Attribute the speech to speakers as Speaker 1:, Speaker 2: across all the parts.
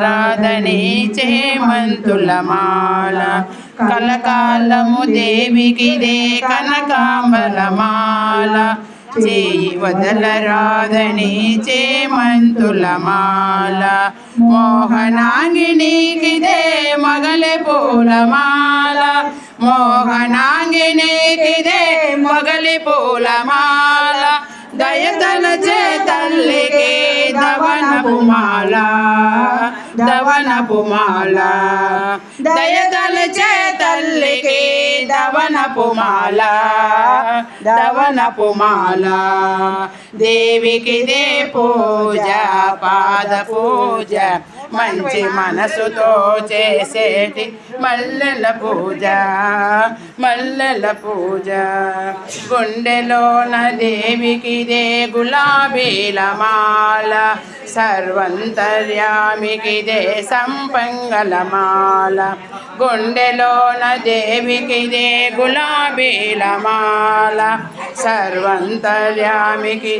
Speaker 1: రాధని చేమంతుల మాల కలకాలము దేవికి దే కనకాంబల మాల చేయి వదలరాధని చేమంతుల మాల మోహనాంగినికిదే మగలె పూలమాల మోహనాంగినికిదే మగలి పూలమాల దయతలచే తల్లికి దవనపు మాల దవనపు మాల దయతలచే తల్లికి దవనపు మాల దవనపు మాల దేవికి దే పూజ పాద పూజ మంచి మనసుతో చేసేటి మల్లెల పూజ మల్లెల పూజ గుండెలోన దేవికి దే గులాబీల మాల సర్వంతర్యామికి దే సంపంగల మాల గుండెలోన దేవికి దే గులాబీల మాల సర్వంతర్యామికి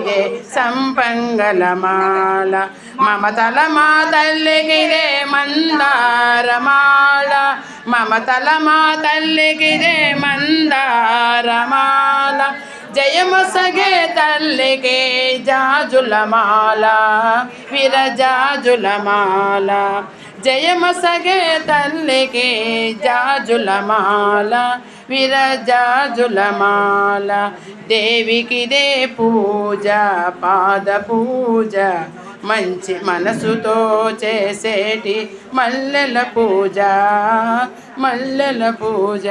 Speaker 1: దే సంపంగల మాల మమతల మా తల్లికి దే మందారమాల మమతల మా తల్లికి దే మందారమాల జయమొసగే తల్లికి జాజులమాల విరజాజులమాల జయమొసగే తల్లికి జాజులమాల విరజాజులమాల దేవికి దే పూజ పాద పూజ మంచి మనసుతో చేసేటి మల్లెల పూజ మల్లెల పూజ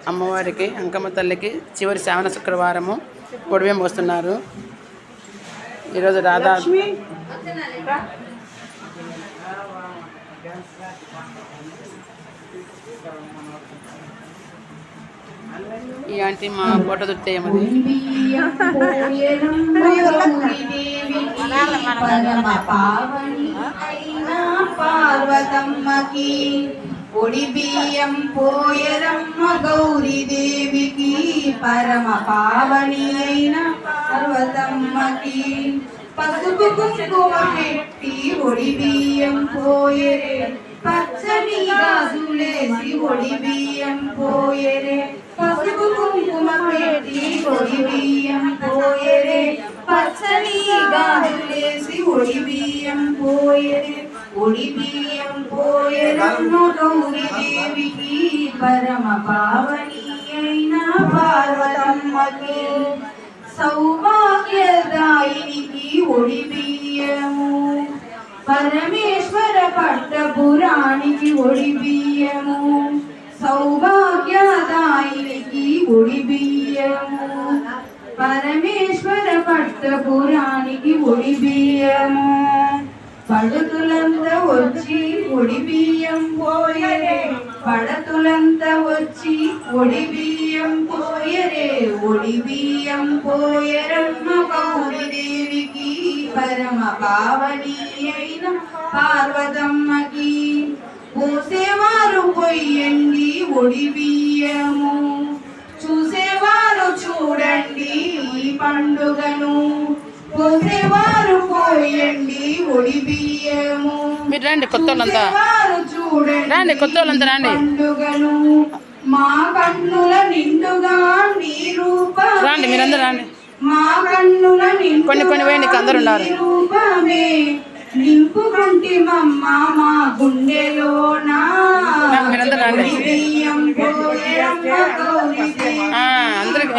Speaker 1: అమ్మవారికి అంకమ్మ తల్లికి చివరి శ్రావణ శుక్రవారము పొడివేం పోస్తున్నారు. ఈరోజు రాధా ఈ ఆంటీ మా ఫోటో దుట్టేయమది
Speaker 2: పార్వతమ్మకి పొడి బియ్యం పోయరమ్మ గౌరీ దేవికి పరమ పావని అయిన పార్వతమ్మకి పసుపు కుంకుమ పెట్టి ఒడి బియ్యం పోయరే పచ్చని గాజులేసి ఒడి బియ్యం పోయరే పసుపు కుంకుమ పెట్టి ఒడి బియ్యం పోయరే పచ్చని గాజులేసి ఒడి బియ్యం పోయరే ఒడి బియ్యం పోయరమ్మ గౌరీ దేవికి పరమ పావని అయిన పార్వతమ్మకి సౌభాగ్యదాయినికి ఒడి బియ్యము పరమేశ్వర పట్టపురానికి ఒడి బియ్యము సౌభాగ్యదాయినికి ఒడి బియ్యము పరమేశ్వర పట్టపురానికి ఒడి బియ్యము పడుతులంతా వచ్చి ఒడి బియ్యం పోయరే పడతులంతా వచ్చి ఒడి బియ్యం పోయరే ఒడి బియ్యం పోయరమ్మ గౌరీ దేవికి పరమ పావని అయిన పార్వతమ్మకి పోసేవారు పొయ్యండి ఒడి బియ్యము చూసేవారు చూడండి ఈ పండుగను పోసేవారు పోయండి ఒడి బియ్యము
Speaker 1: మీరు రండి కొత్తోళ్ళంతా రండి కొత్తోళ్ళంతా రండి
Speaker 2: పండుగను మా కన్నుల నిండుగా నీ రూపం
Speaker 1: రండి మీరందరూ రండి
Speaker 2: మా కన్నుల
Speaker 1: కొన్ని వేయండి అందరు ఉన్నారు
Speaker 2: రూపమే నింపుకుంటి మమ్మ మా గుండెలోన
Speaker 1: మీరందరూ రండి
Speaker 2: బియ్యం పోయరమ్మ గౌరీ దేవి
Speaker 1: అందరికి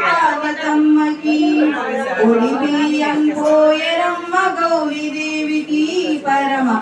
Speaker 2: పార్వతమ్మకి ఒడి బియ్యం పోయరమ్మ గౌరీ దేవి